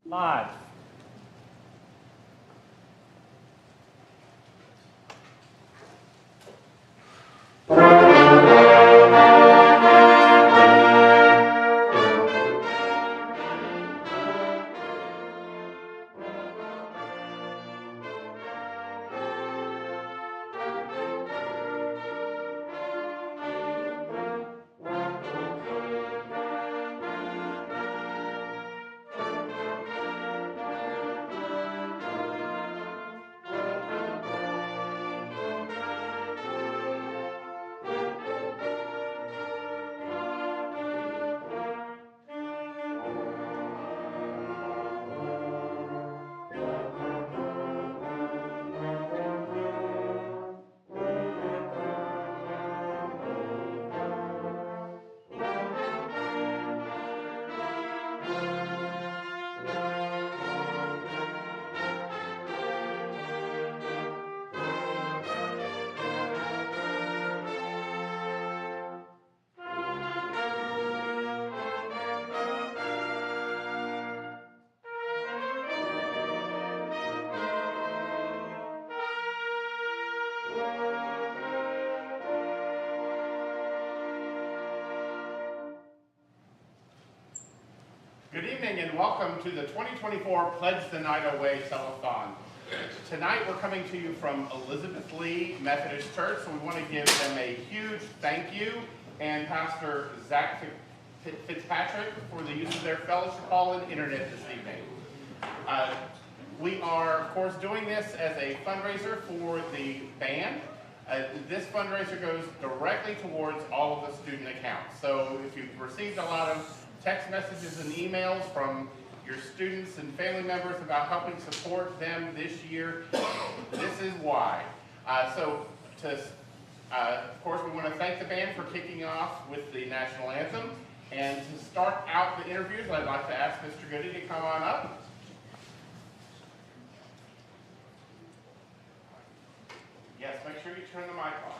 Live. Good evening and welcome to the 2024 Pledge the Night Away Cellathon. Tonight we're coming to you from Elizabeth Lee Methodist Church, so we want to give them a huge thank you, and Pastor Zach Fitzpatrick for the use of their fellowship hall and internet this evening. We are, of course, doing this as a fundraiser for the band. This fundraiser goes directly towards all of the student accounts. So if you've received a lot of text messages and emails from your students and family members about helping support them this year, this is why. Of course, we want to thank the band for kicking off with the national anthem. And to start out the interviews, I'd like to ask Mr. Goody to come on up. Yes, make sure you turn the mic on.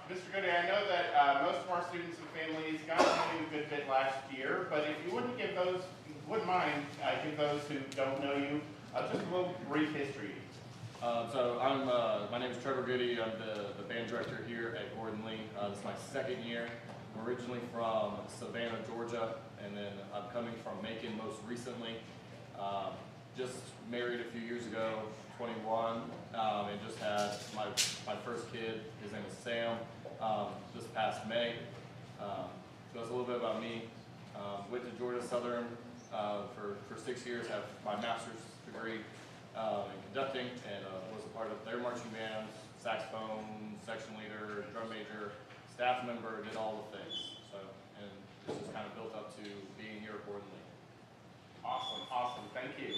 Mr. Goody, I know that most of our students and families got to know you a good bit last year, but if you wouldn't give those who don't know you just a little brief history. My name is Trevor Goody. I'm the band director here at Gordon Lee. This is my second year. I'm originally from Savannah, Georgia, and then I'm coming from Macon most recently. Just married a few years ago, 21, and just had my first kid. His name is Sam, this past May. So that's a little bit about me. Went to Georgia Southern for 6 years, have my master's degree in conducting, and was a part of their marching band, saxophone, section leader, drum major, staff member, did all the things. And this just kind of built up to being here at Gordon Lee. Awesome, thank you.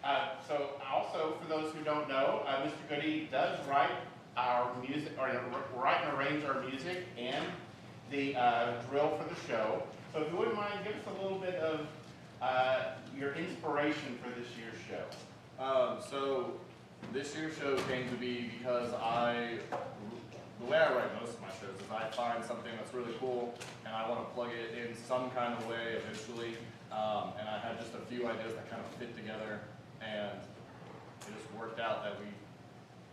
Also, for those who don't know, Mr. Goody does write our music, or write and arrange our music and the drill for the show. So if you wouldn't mind, give us a little bit of your inspiration for this year's show. So this year's show came to be because the way I write most of my shows is I find something that's really cool and I want to plug it in some kind of way eventually. And I had just a few ideas that kind of fit together, and it just worked out that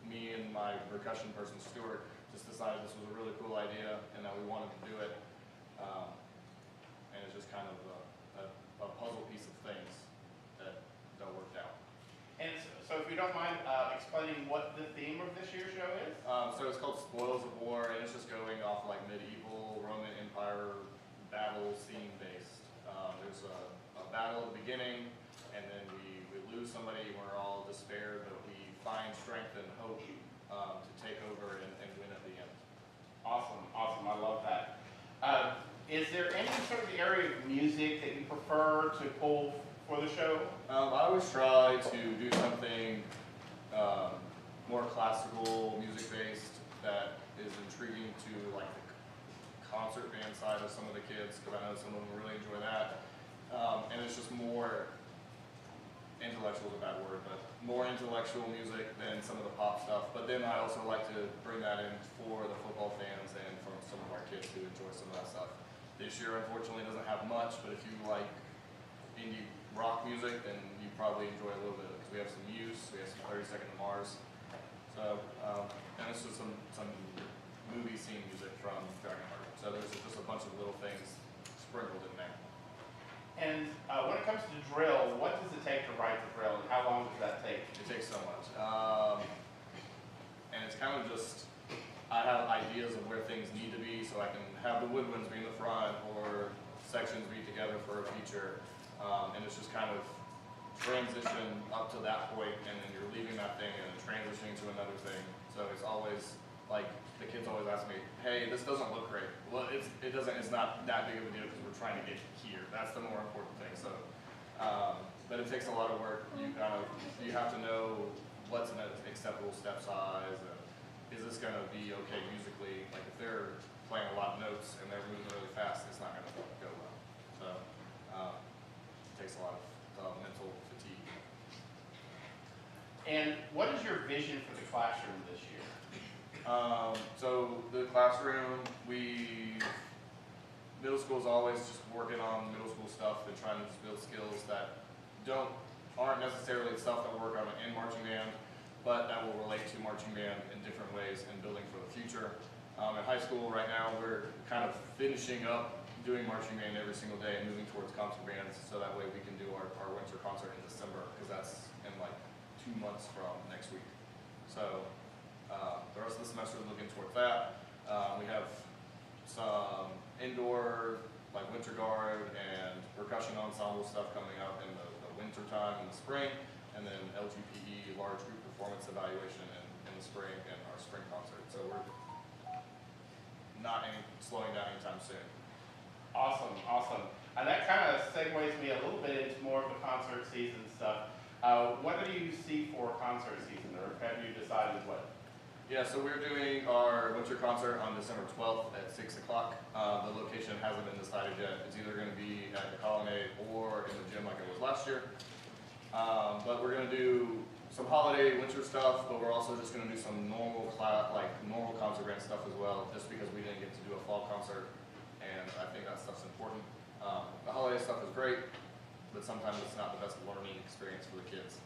me and my percussion person, Stuart, just decided this was a really cool idea and that we wanted to do it. And it's just kind of a puzzle piece of things that worked out. And so if you don't mind explaining what the theme of this year's show is? So it's called Spoils of War, and it's just going off like medieval Roman Empire battle scene based. There's a battle at the beginning, and then we lose somebody, we're all despaired, but we find strength and hope to take over and win at the end. Awesome, I love that. Is there any sort of area of music that you prefer to pull for the show? I always try to do something more classical music based that is intriguing to like the concert band side of some of the kids, because I know some of them really enjoy that. And it's just more intellectual is a bad word, but more intellectual music than some of the pop stuff. But then I also like to bring that in for the football fans and for some of our kids who enjoy some of that stuff. This year, unfortunately, doesn't have much, but if you like indie rock music, then you probably enjoy a little bit because we have some Muse, we have some 30 Second to Mars. So, and this is some movie scene music from Dragonheart. So there's just a bunch of little things sprinkled in there. And when it comes to drill, what does it take to write the drill, and how long does that take? It takes so much. And it's kind of just, I have ideas of where things need to be, so I can have the woodwinds be in the front, or sections be together for a feature. And it's just kind of transition up to that point, and then you're leaving that thing and transitioning to another thing. So it's always, like, the kids always ask me, hey, this doesn't look great. Well, it's not that big of a deal because we're trying to get here. That's the more important thing. So, but it takes a lot of work. You have to know what's an acceptable step size, and is this going to be okay musically? Like if they're playing a lot of notes and they're moving really fast, it's not going to go well. So it takes a lot of mental fatigue. And what is your vision for the classroom this year? So the classroom, middle school is always just working on middle school stuff and trying to just build skills that aren't necessarily stuff that we'll work on in marching band, but that will relate to marching band in different ways and building for the future. At high school right now, we're kind of finishing up doing marching band every single day and moving towards concert bands, so that way we can do our winter concert in December, because that's in like 2 months from next week. So the rest of the semester is looking towards that. We have some indoor, like winter guard and percussion ensemble stuff coming up in the winter time in the spring, and then LGPE, large group performance evaluation in the spring, and our spring concert. So we're not slowing down anytime soon. Awesome, awesome. And that kind of segues me a little bit into more of the concert season stuff. What do you see for concert season, or have you decided what? Yeah, so we're doing our winter concert on December 12th at 6 o'clock. The location hasn't been decided yet. It's either going to be at the Colonnade or in the gym like it was last year. But we're going to do some holiday winter stuff, but we're also just going to do some normal concert band stuff as well, just because we didn't get to do a fall concert, and I think that stuff's important. The holiday stuff is great, but sometimes it's not the best learning experience for the kids.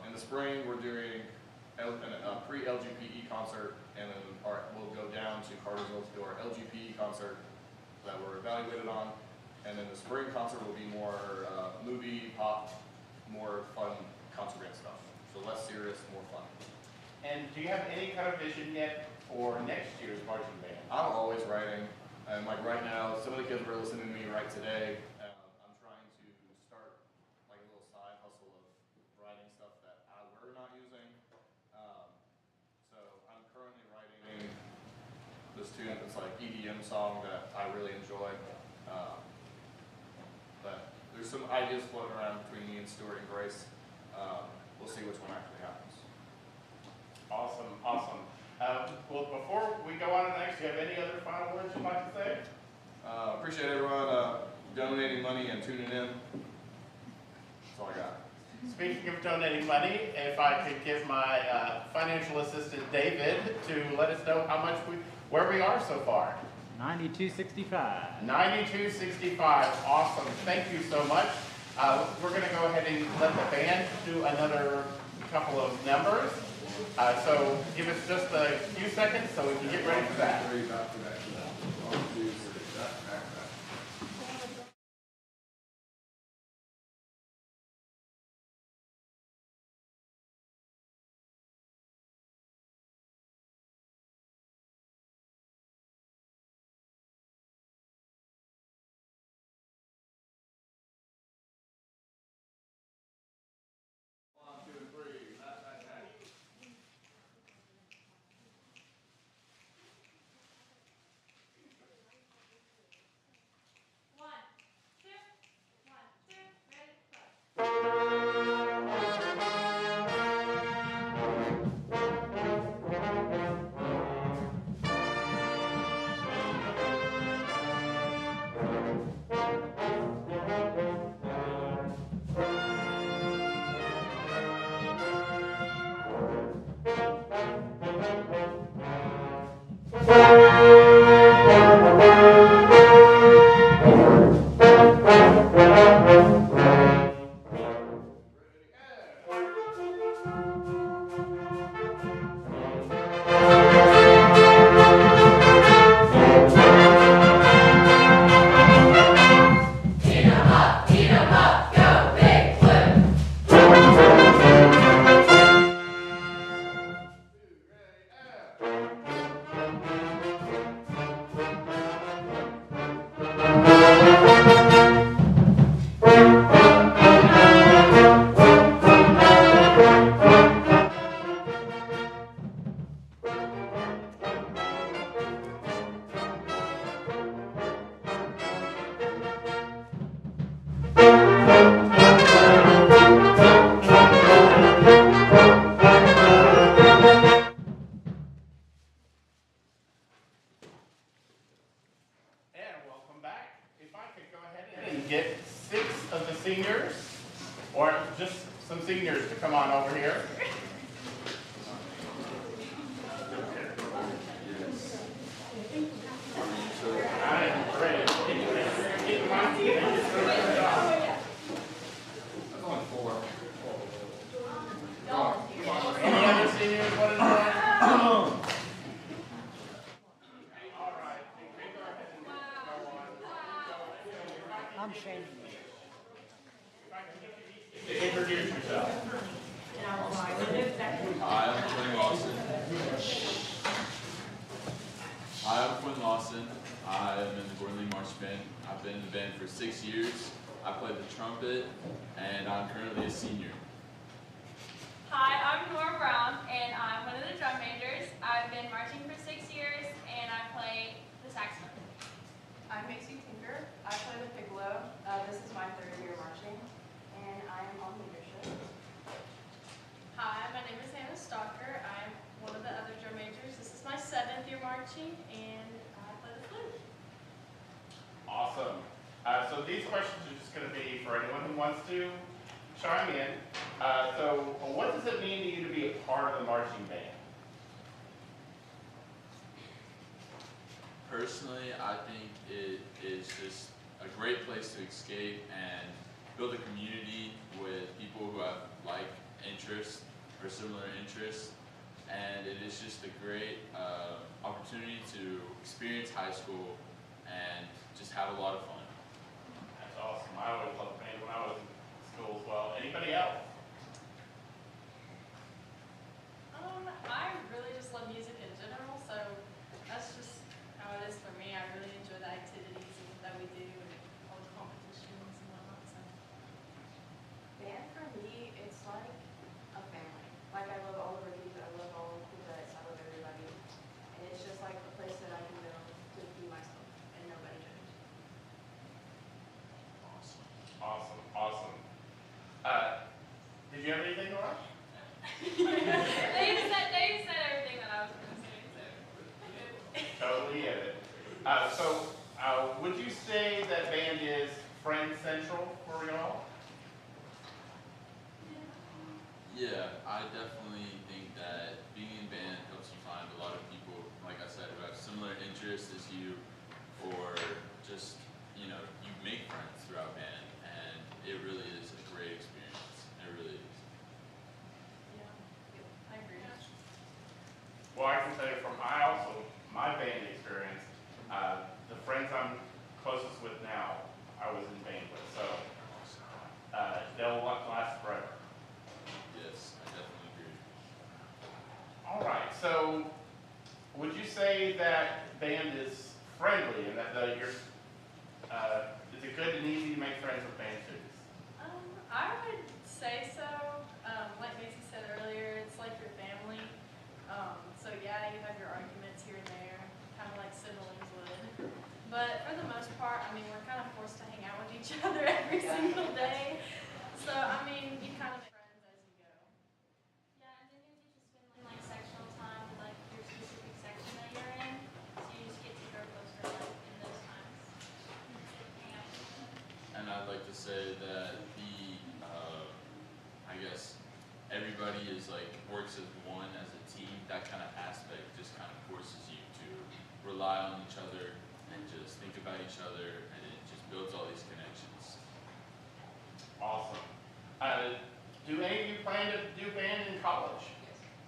In the spring, we're doing a pre-LGPE concert, and then we'll go down to Cartersville to do our LGPE concert that we're evaluated on, and then the spring concert will be more movie, pop, more fun concert band stuff. So less serious, more fun. And do you have any kind of vision yet for next year's marching band? I'm always writing, and like right now, some of the kids were listening to me write today. I'm trying to start like a little side hustle of writing stuff that we're not using. So I'm currently writing this tune. It's like EDM song that I really enjoy. But there's some ideas floating around between me and Stuart and Grace. We'll see which one actually happens. Awesome, awesome. Well, before we go on to the next, do you have any other final words you'd like to say? Appreciate everyone donating money and tuning in. That's all I got. Speaking of donating money, if I could give my financial assistant David to let us know how much where we are so far. $92.65. $92.65. Awesome. Thank you so much. We're going to go ahead and let the band do another couple of numbers. So give us just a few seconds so we can get ready for that. get 6 of the seniors, or just some seniors, to come on over here. Any other seniors want to join? I'm shaming you. Introduce yourself. Hi, I'm Quinn Lawson. Hi, I'm Quinn Lawson. I am in the Gordon Lee March Band. I've been in the band for 6 years. I play the trumpet, and I'm currently a senior. Hi, I'm Nora Brown, and I'm one of the drum majors. I've been marching for 6 years, and I play the saxophone. I'm Macy Tinker. I play the piccolo. This is my 3rd year marching, and I am on leadership. Hi, my name is Hannah Stalker. I'm one of the other drum majors. This is my 7th year marching, and I play the flute. Awesome. So these questions are just going to be for anyone who wants to chime in. So what does it mean to you to be a part of the marching band? Personally, I think it is just a great place to escape and build a community with people who have like interests or similar interests. And it is just a great opportunity to experience high school and just have a lot of fun. That's awesome. I always loved band when I was in school as well. Anybody else? I really just love music in general, so that's just how it is for me. I really enjoy the activities that we do and all the competitions and whatnot. So. Band for me, it's like a family. Like I love all the rookies, I love all the cadets, I love everybody. And it's just like a place that I can go to be myself and nobody judges. Awesome. Awesome. Awesome. Did you have anything, Nora? Dave said everything that I was going to say. So. Totally get it. Would you say that band is friend central for y'all? Yeah, I definitely think that being in band helps you find a lot of people, like I said, who have similar interests as you, or just, you know, you make friends throughout band, and it really is a great experience. It really is. Yeah, I agree. Well, I can tell you from my band experience, the friends I'm closest with now, I was in band with, so they'll last forever. Yes, I definitely agree. All right, so would you say that band is friendly and that is it good and easy to make friends with band students? I would say so. Like Macy said earlier, it's like your family. So yeah, you have your arguments here and there, kind of like siblings would. But for the most part, I mean, we're kind of forced to hang out with each other every single day. So I mean, you kind of make friends as you go. Yeah, and then you get to spend like sectional time with like your specific section that you're in. So you just get to grow closer like in those times. Hang out with each other. And I'd like to say that I guess everybody is like works as one, as a team. That kind of aspect just kind of forces you to rely on each other and just think about each other, and it just builds all these connections. Awesome. Do any of you plan to do band in college?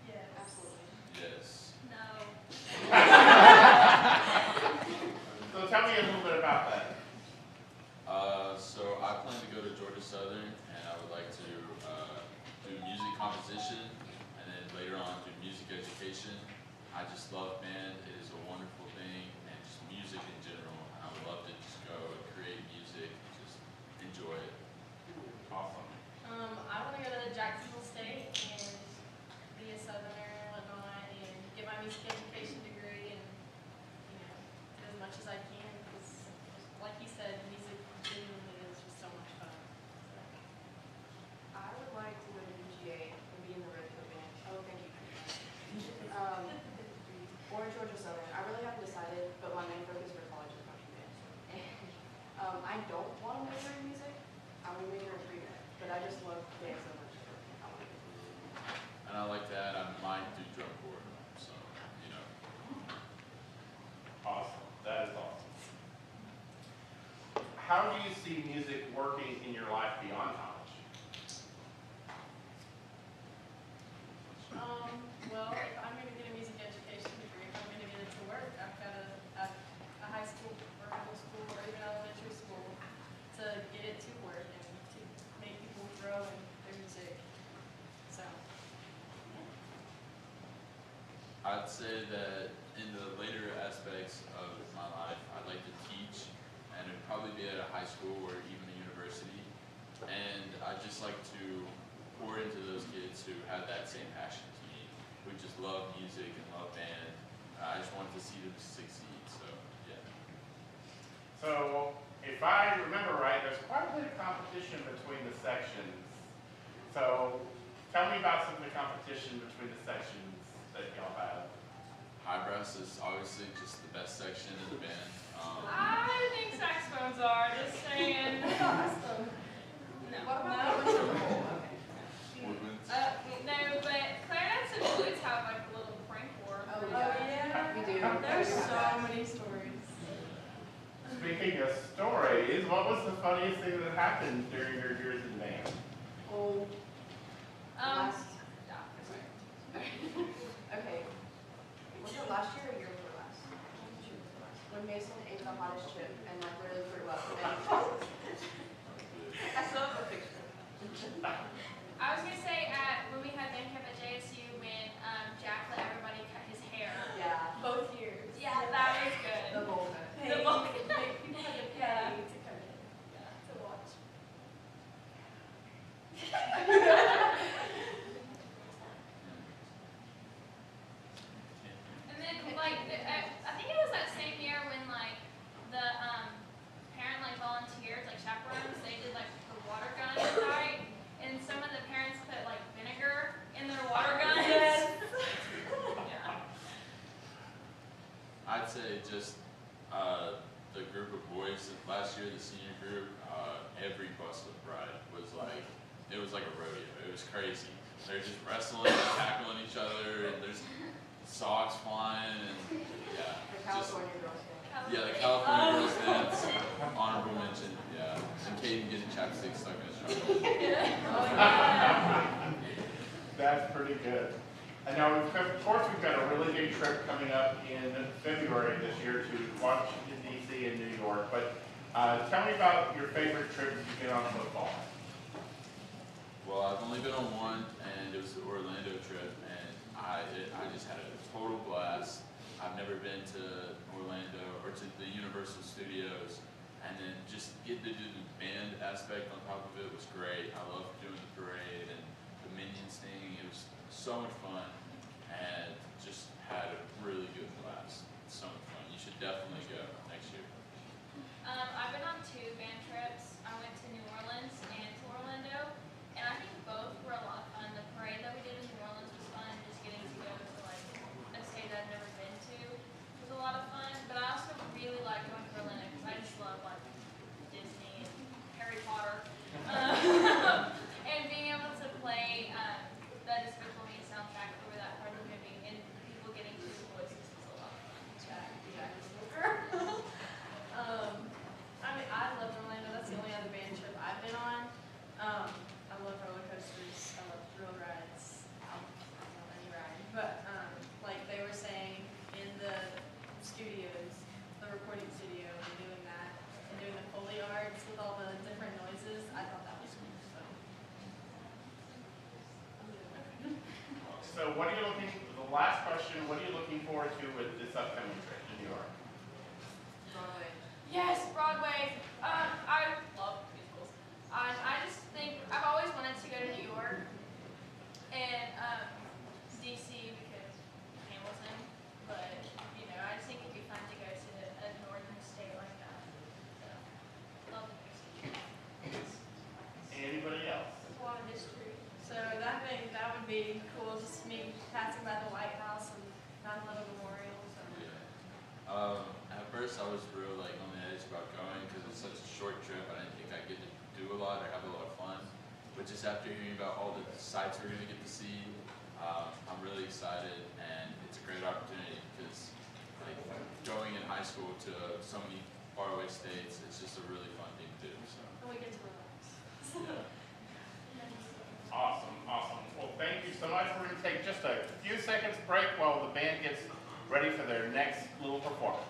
Yes. Absolutely. Yes. No. So tell me a little bit about that. So I plan to go to Georgia Southern, and I would like to do music composition, and then later on do music education. I just love band. It is a wonderful thing, and just music in general. And I would love to just go and create music and just enjoy it. Awesome. I want to go to Jacksonville State and be a Southerner in Illinois and get my music education degree and, you know, do as much as I can because, like you said, music genuinely is just so much fun. So. I would like to go to UGA and be in the Red Coat Band. Oh, thank you. Or in Georgia Southern. I really haven't decided. how do you see music working in your life beyond college? Well, if I'm going to get a music education degree, if I'm going to get it to work, I've got a high school or middle school or even elementary school to get it to work and to make people grow in their music. So, yeah. I'd say that in the later aspects of my life, I'd like to teach, and it'd probably be at a high school or even a university. And I'd just like to pour into those kids who have that same passion to me, who just love music and love band. I just wanted to see them succeed, so yeah. So, if I remember right, there's quite a bit of competition between the sections. So, tell me about some of the competition between the sections that y'all have. High brass is obviously just the best section in the band. I think saxophones are, just saying. No. What about No. Woodwinds. No, but clarinets and flutes have like a little prank war. Oh, yeah. we do. There's so many stories. Speaking of stories, what was the funniest thing that happened during your years in band? Oh, Last. okay. Was it last year or year before last? When Mason ate the hottest chip and like literally threw up. I still have a picture. I was gonna say when we had band camp at JSU when Jack let everybody cut his hair. Yeah. Both years. Yeah, that was good. The bowl cut. The bowl cut. People had to pay Yeah. to cut it. Yeah, to watch. And then like I think it was that same year when like the parent like volunteers like chaperones they did like the water gun night and some of the parents put like vinegar in their water guns. Yes. Yeah. I'd say just the group of boys last year, the senior group, every bus ride was like, it was like a rodeo. It was crazy. They're just wrestling and tackling each other, and there's socks flying, and yeah. The Just, California Girls Day. yeah, the California Girls dance, honorable mention, yeah. And Caden getting chapstick stuck in his trunk. That's pretty good. And now, of course, we've got a really big trip coming up in February this year to Washington, D.C. and New York. But tell me about your favorite trips you've been on so far. Well, I've only been on one, and it was the Orlando trip, and I just had a total blast. I've never been to Orlando or to the Universal Studios, and then just get to do the band aspect on top of it was great. I loved doing the parade and the Minions thing. It was so much fun, and just had a really good blast. So much fun. You should definitely go next year. I've been on 2 band trips. I went to New Orleans and to Orlando, and I think both were a lot of fun. The parade that we did in New Orleans was fun, just getting to go to like a state that I've never been to was a lot of fun. But I also really like going to Orlando because I just love like Disney and Harry Potter, and being able to play the Despicable Me soundtrack over that part of the movie and people getting to the voices was a lot of fun. Jack is a little girl. I mean, I love Orlando. That's the only other band trip I've been on. I love roller coasters. I love thrill rides. I don't know any ride, but like they were saying in the studios, the recording studio, and doing that and doing the Foley arts with all the different noises. I thought that was cool. So what are you looking, the last question, what are you looking forward to with this upcoming trip to New York? Broadway. Yes, Broadway. I love musicals. I just think I've always wanted to go to New York and DC because Hamilton, but you know I just think it'd be fun to go to a northern state like that. So, love the music. Anybody else? A lot of history. So that would be cool. Just me passing by the White House and 9/11 Memorial. So. Yeah. At first I was real like on the edge about going because it's such a short trip. I didn't think I'd get to do a lot or have a lot of fun. But just after hearing about all the sites we're going to get to see, I'm really excited, and it's a great opportunity because like going in high school to so many faraway states. It's just a really fun thing to do. So. And we get to relax. Yeah. Awesome, awesome. Well, thank you so much. We're going to take just a few seconds break while the band gets ready for their next little performance.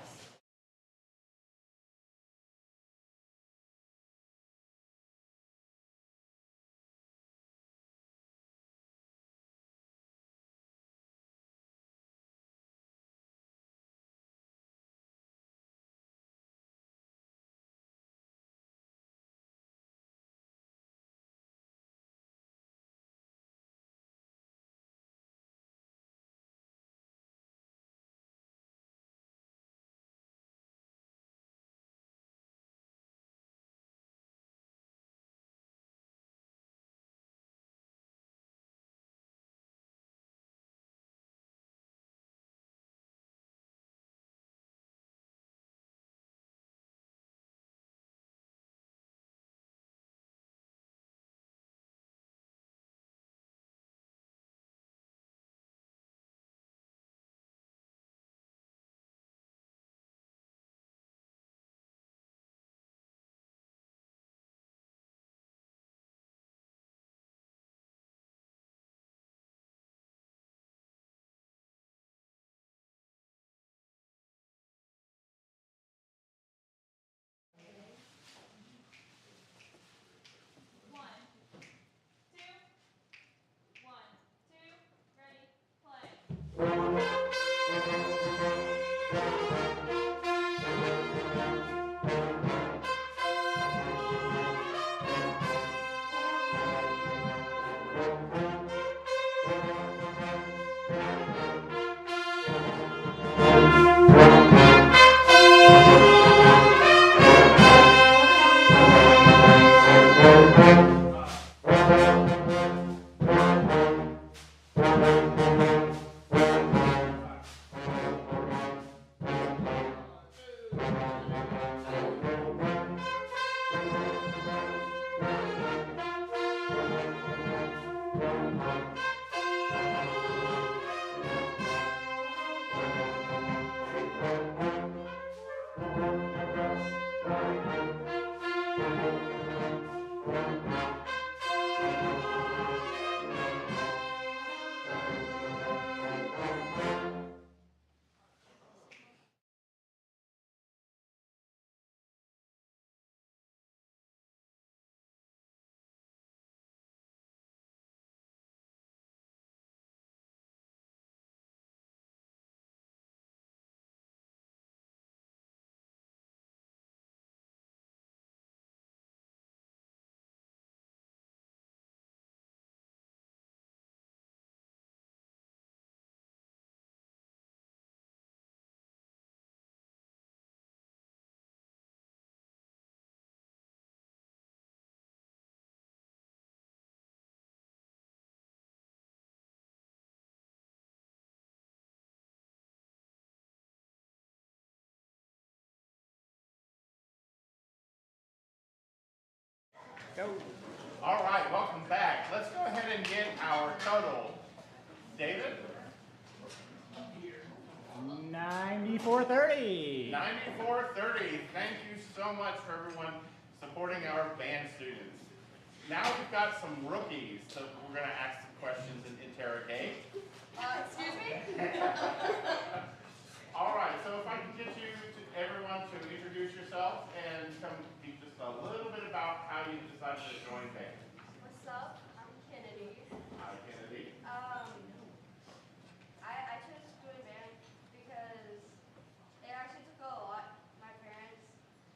Go. All right, welcome back. Let's go ahead and get our total. David? 9430. 9430. Thank you so much for everyone supporting our band students. Now we've got some rookies that we're going to ask some questions and interrogate. Excuse me? All right, so if I can get you everyone to introduce yourself and tell me just a little bit about how you decided to join band. What's up? I'm Kennedy. Hi, Kennedy. I chose to join band because it actually took a lot. My parents,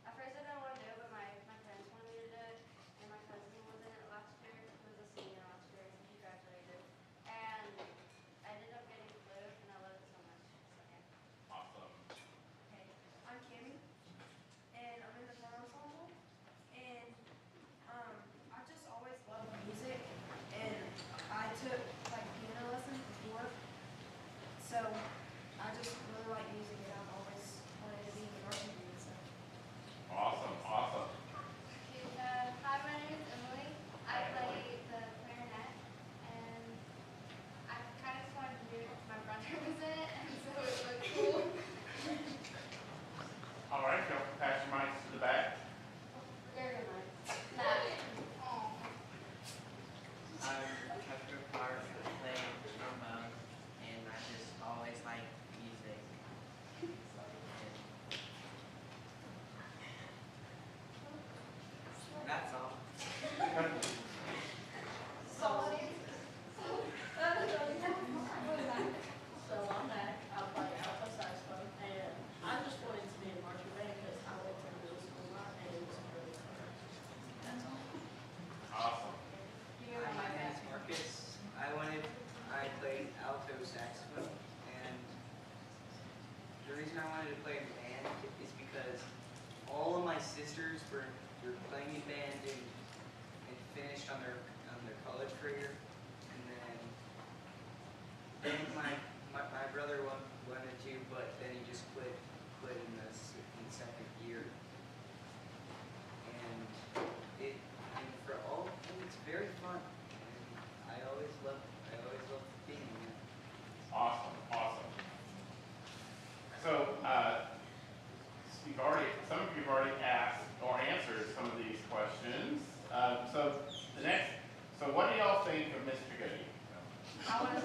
at first I didn't want to do it, but my parents wanted me to do it. And my cousin was in it last year. He was a senior last year and he graduated. And I ended up getting fluent and I love it so much. So yeah. Awesome. Okay. I'm Kimmy. members were playing in band and finished on their college career, and then my brother wanted to, but then he just quit in the second year, and for all of them, it's very fun, and I always love being here. Awesome, awesome. So, some of you have already asked or answered some of these questions. So what do y'all think of Mr. Goody? I want to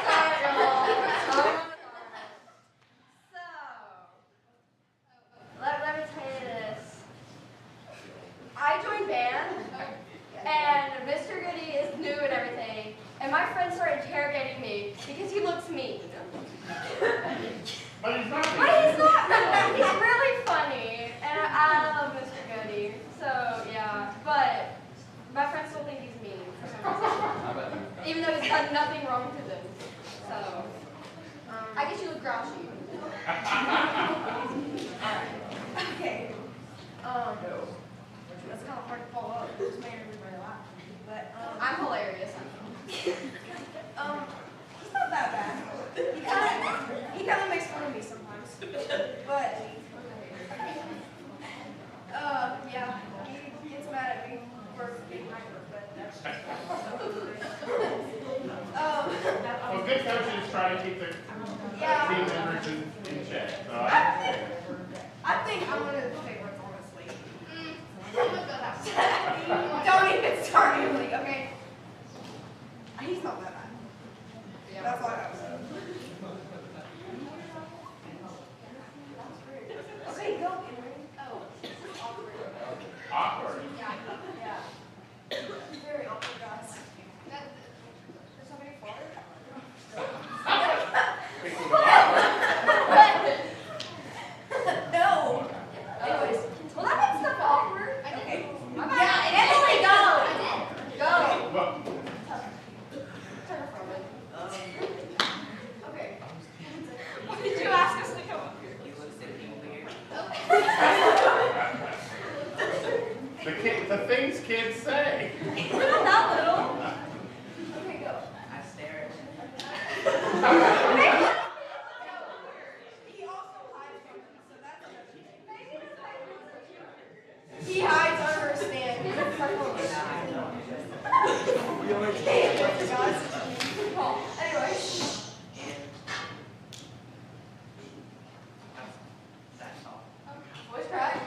start, y'all. So, let me tell you this. I joined band, and Mr. Goody is new and everything, and my friends started interrogating me because he looks mean. But he's not. But he's not. He's really funny, and I love Mr. Goody. So yeah, but my friends still think he's mean for some reason, even though he's done nothing wrong to them. So I guess you look grouchy. Alright. Okay. That's kind of hard to follow up. Just made everybody laugh. But I'm hilarious. He's not that bad. He kind of makes fun of me sometimes. But yeah, he gets mad at me for being hyper. But Well, good coaches try to keep their team members in check. So I think I'm one of the favorites, honestly. Don't even start Emily, okay? He's not that bad. That's all I have to say. Okay, go, Emily. Oh, this is awkward. awkward. Yeah. Very awkward, guys. There's somebody farted? No. Anyways, well, that makes stuff awkward. Okay. Yeah, Emily, go. Go. Well, Turn from it. Okay. What did you ask us to come up here? You look at people here. the things kids say. We're not that little. Okay, go. I stare at you. He also hides from them, so that's good. He hides under a stand. Anyway. That's all. Voice crack.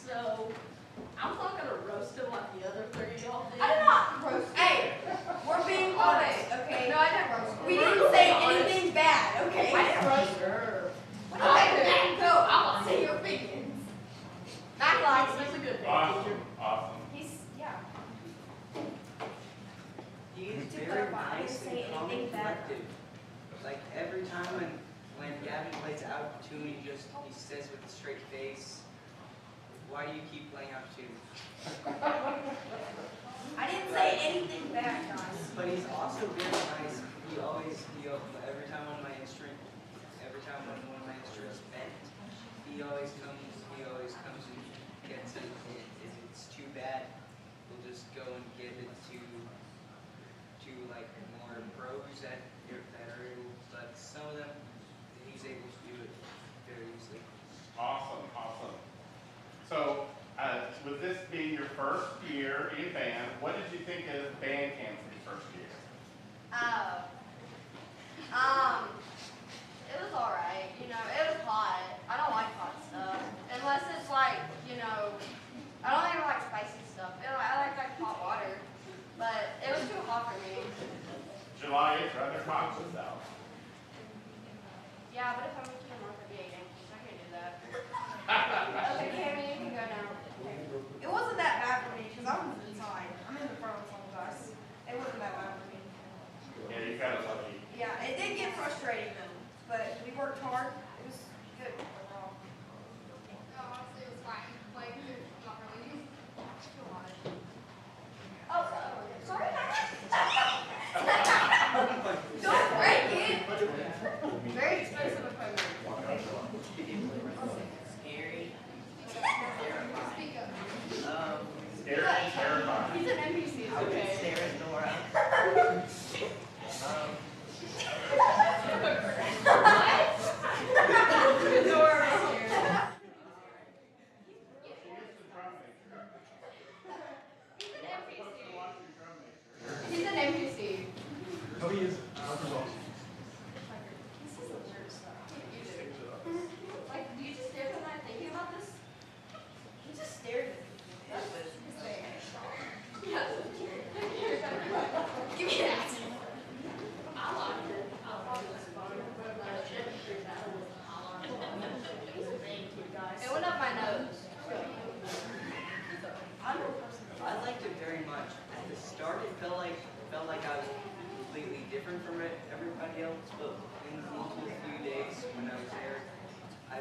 So, I'm not gonna roast him like the other three of y'all did. I did not roast him. Hey, we're being honest, okay? No, I didn't roast him. We didn't say anything bad, okay? I didn't roast her. Okay, go. I want to say your opinions. Mac likes him. He's a good man. Awesome. He's, yeah. He's To very clarify, I nice didn't say and calm and anything bad. collective. Like every time when Gavin plays out tune, he says with a straight face, "Why do you keep playing out tune?" I didn't say anything bad, guys. But he's also very nice. Every time one of my instruments bent, he always comes and gets it. If it's too bad, we'll just go and give it to like more pros that are able, but some of them he's able to do it very easily. Awesome. So, with this being your first year in band, what did you think of band camp for your first year? It was alright, it was hot. I don't like hot stuff. Unless it's like, I don't even like spicy stuff. I like hot water. But it was too hot for me. July is rather hot though. Yeah, but if I'm with you, I'm not going to be 8 inches. I can't do that. Okay, Cammy, you can go now. It wasn't that bad for me because I was inside. I'm in the front with some guys. It wasn't that bad for me. Yeah, you got it lucky. Yeah, it did get frustrating though, but we worked hard. It was good overall. No, honestly, it was fine. Like, not really. Too hot. Oh, sorry. Don't break it. Very expensive equipment.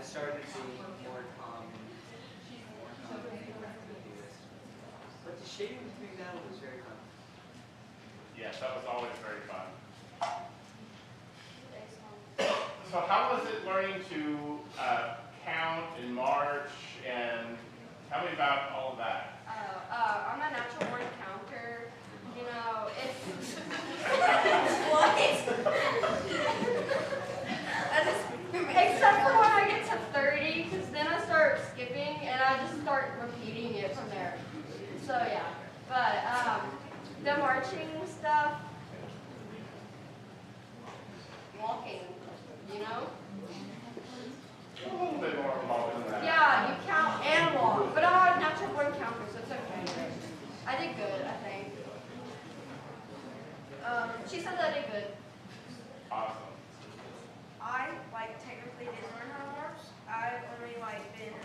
started being more common people to do this. But the shading between that was very fun. Yes, that was always very fun. So how was it learning to count and march, and tell me about all of that? I'm a natural born counter. You know, it's except for when I get to 30, because then I start skipping and I just start repeating it from there. So yeah, but the marching stuff, walking, you know. A little bit more involved in that. Yeah, you count and walk, but I'm a natural born counter, so it's okay. I did good, I think. She said that I did good. Awesome. I technically didn't learn how to march. I've only been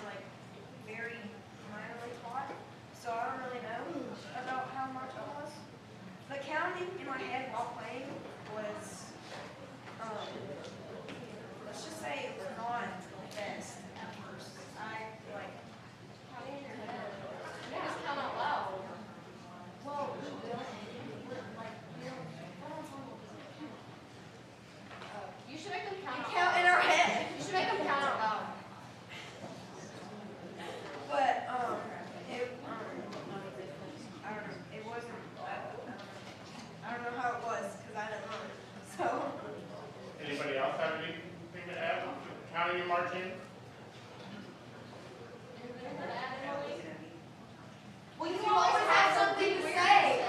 very minorly taught, so I don't really know about how marching was. But counting in my head while playing was, let's just say it was not the best at first. Counting in your head. You just count out loud. Well, you should make them count out count in our head. You should make them count out loud. But I don't know. It wasn't. I don't know how it was because I didn't learn. So. Anybody else have anything to add? Counting and marching? Well, you always have something to say.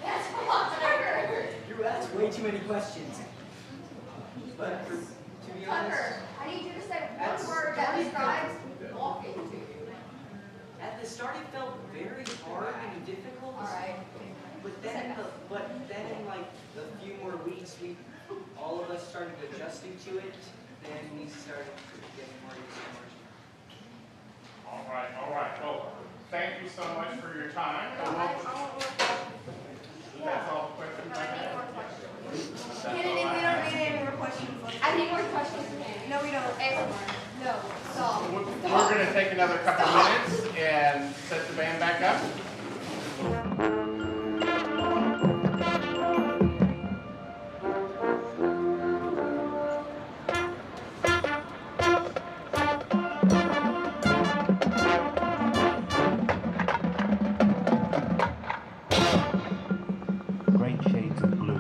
That's a lot better. You asked way too many questions. But to be honest, Tucker, I need you to say At one word that describes walking to you. at the start it felt very hard and difficult. All right. But then in a few more weeks, all of us started adjusting to it. Then we started getting more used to marching. All right. Well, thank you so much for your time. I want more questions. That's all the questions I I need have. more questions. Kennedy, we don't need any more questions. I need more questions. No, we don't. No, stop. We're going to take another couple minutes and set the band back up. Great shades of blue,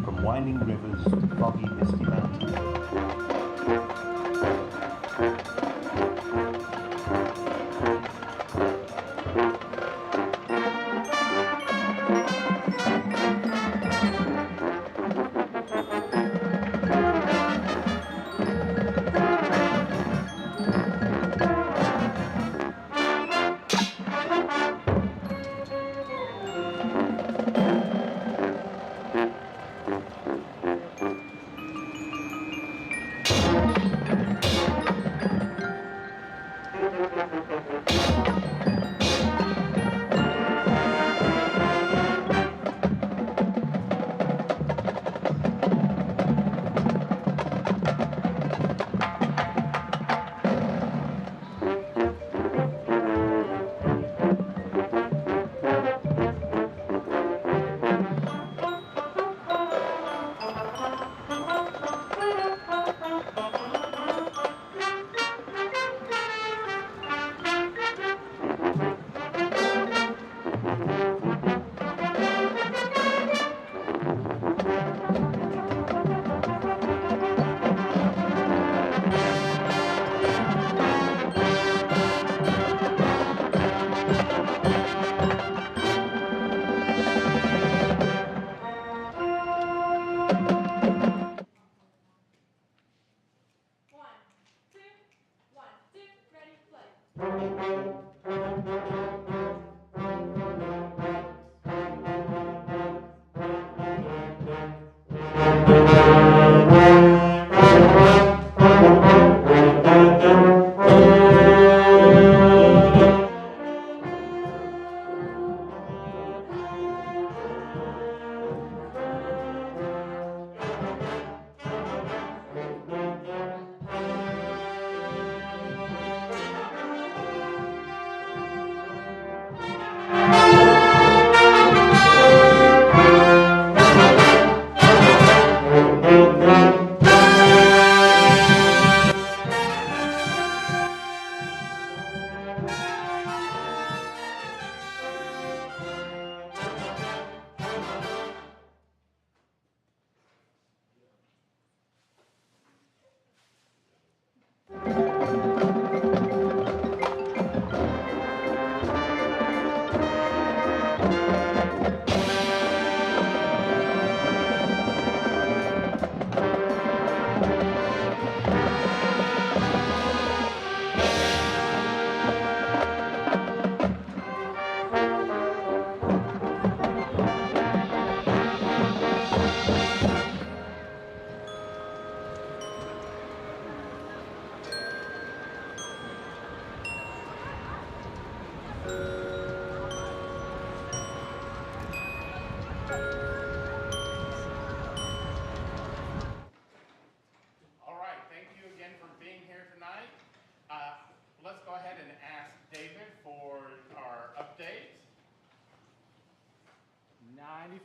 from winding rivers to foggy, misty mountains.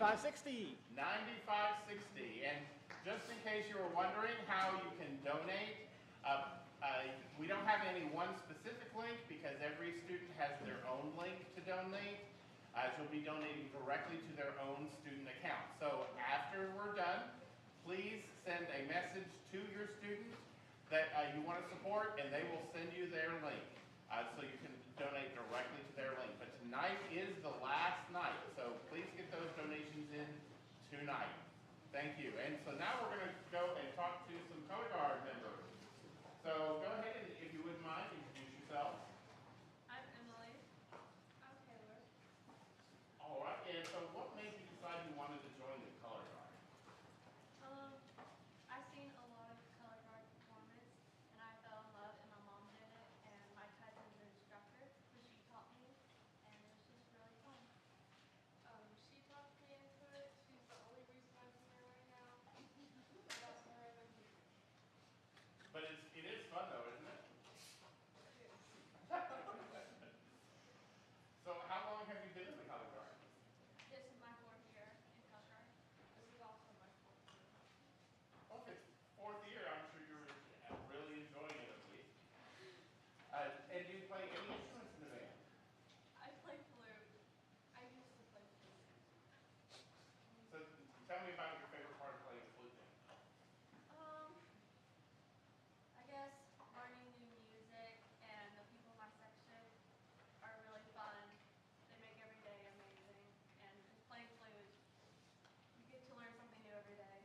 9560. 9560. And just in case you were wondering how you can donate, we don't have any one specific link because every student has their own link to donate. You'll be donating directly to their own student account. So after we're done, please send a message to your student that you want to support, and they will send you their link. So you can donate directly to their link. But tonight is the last night, so please get those donations in tonight. Thank you. And so now we're going to go and talk to some color guard members. So go ahead and, if you wouldn't mind, introduce yourselves. I'm Emily. I'm Taylor. All right. And so what made you decide you wanted to join the color guard? I've seen a lot of color guard performance, and I fell in love, and my mom did it, and my cousin's an instructor, so she taught me, and it was just really fun. She talked me into it. She's the only reason I'm here right now. Without her, I wouldn't be here. But it is fun though, isn't it? So how long have you been in the color guard? This is my 4th year in color guard. This is also my fourth year. Well, if it's 4th year, I'm sure you're really enjoying it at least. And do you play any instruments in the band? I play flute. I used to play flute. So tell me about your favorite part of playing flute. I guess learning new music, and the people in my section are really fun. They make every day amazing, and just playing flute, you get to learn something new every day.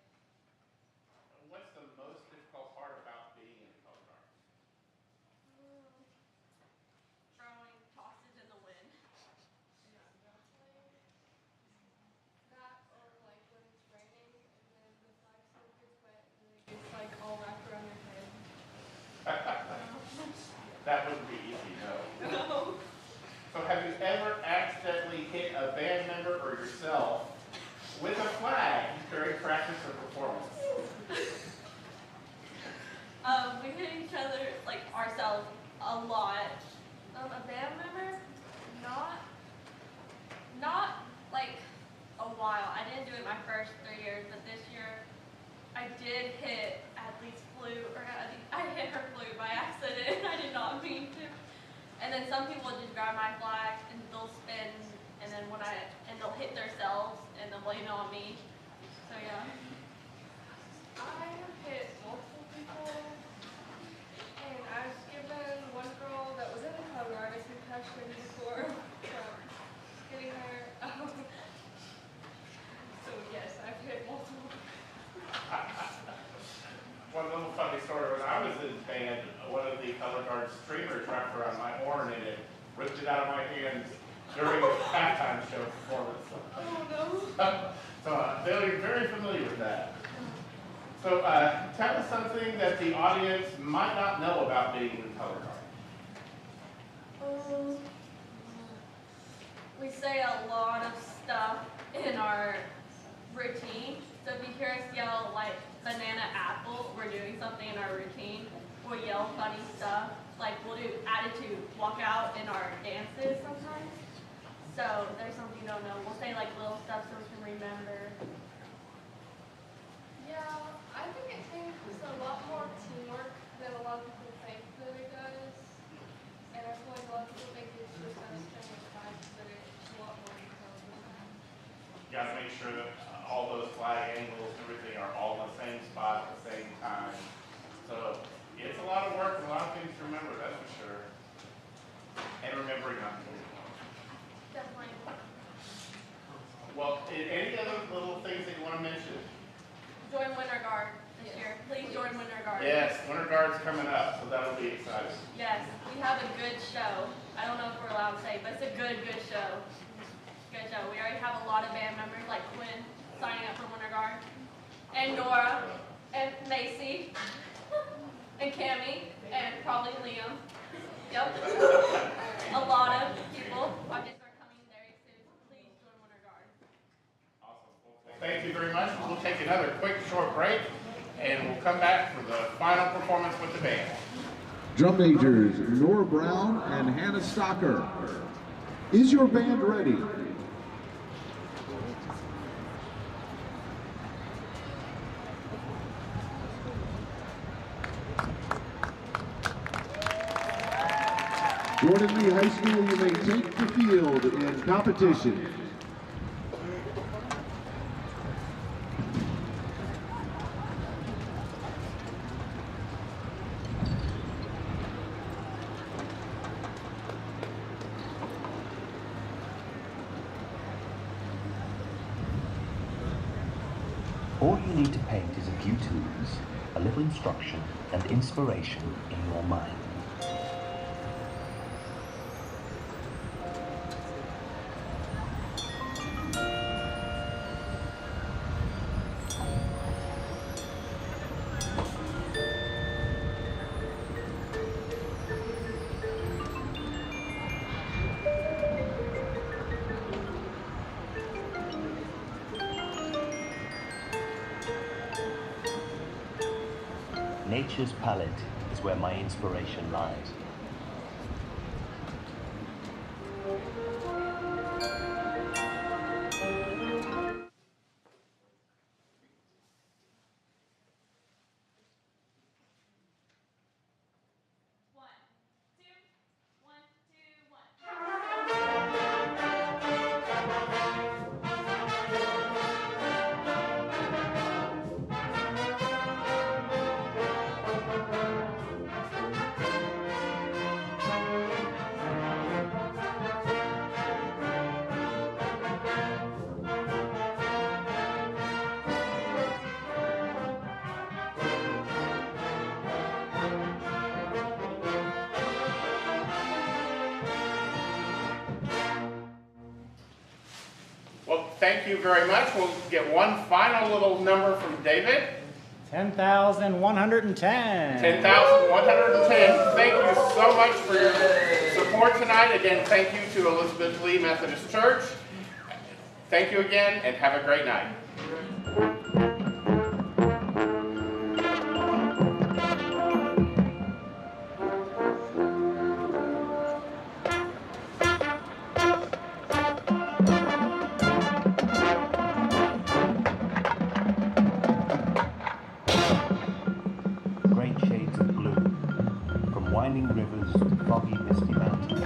What's the most difficult part about being in the color guard? Throwing tosses in the wind. Yeah, definitely. That or like when it's raining and then the flagstone gets wet and then it gets like all wrapped around your head. That wouldn't be easy, no. No. So have you ever accidentally hit a band member or yourself with a flag during practice or performance? We hit each other, like ourselves, a lot. A band member, not like a while. I didn't do it my first 3 years, but this year I did hit Adley's flute, or I hit her flute by accident. I did not mean to. And then some people just grab my flag and they'll spin, and then they'll hit themselves and they'll blame it on me. So yeah. I have hit multiple people, and I was given one girl that was in the color guard a concussion before from hitting her. So yes, I've hit multiple. One little funny story, when I was in band, one of the color guard streamers wrapped around my horn and it ripped it out of my hands during a halftime show performance. Oh no. So very, very familiar with that. So tell us something that the audience might not know about being in color guard. We say a lot of stuff in our routine. So if you hear us yell like banana apple, we're doing something in our routine. We'll yell funny stuff. Like we'll do attitude walk out in our dances sometimes. So there's something you don't know. We'll say like little stuff so we can remember. Yeah, I think it takes a lot more teamwork than a lot of people think that it does. And I feel like a lot of people think it's just us staying with flags, but it's a lot more detailed than that. You gotta make sure that all those flag angles and everything are all in the same spot at the same time. So it's a lot of work and a lot of things to remember, that's for sure. And remembering not to do it. Definitely. Well, any other little things that you want to mention? Join Winter Guard this year. Please join Winter Guard. Yes, Winter Guard's coming up, so that'll be exciting. Yes, we have a good show. I don't know if we're allowed to say, but it's a good show. Good show. We already have a lot of band members like Quinn signing up for Winter Guard, and Nora, and Macy, and Cammie, and probably Liam. Yep. A lot of people. Auditions are coming very soon. Please join Winter Guard. Awesome. Well, thank you very much. We'll take another quick short break, and we'll come back for the final performance with the band. Drum majors Nora Brown and Hannah Stocker. Is your band ready? Gordon Lee High School, you may take the field in competition. All you need to paint is a few tools, a little instruction, and inspiration in your mind. Nature's palette is where my inspiration lies. Thank you very much. We'll get one final little number from David. 10,110. 10,110. Thank you so much for your support tonight. Again, thank you to Elizabeth Lee Methodist Church. Thank you again, and have a great night. Winding rivers to foggy, misty mountains.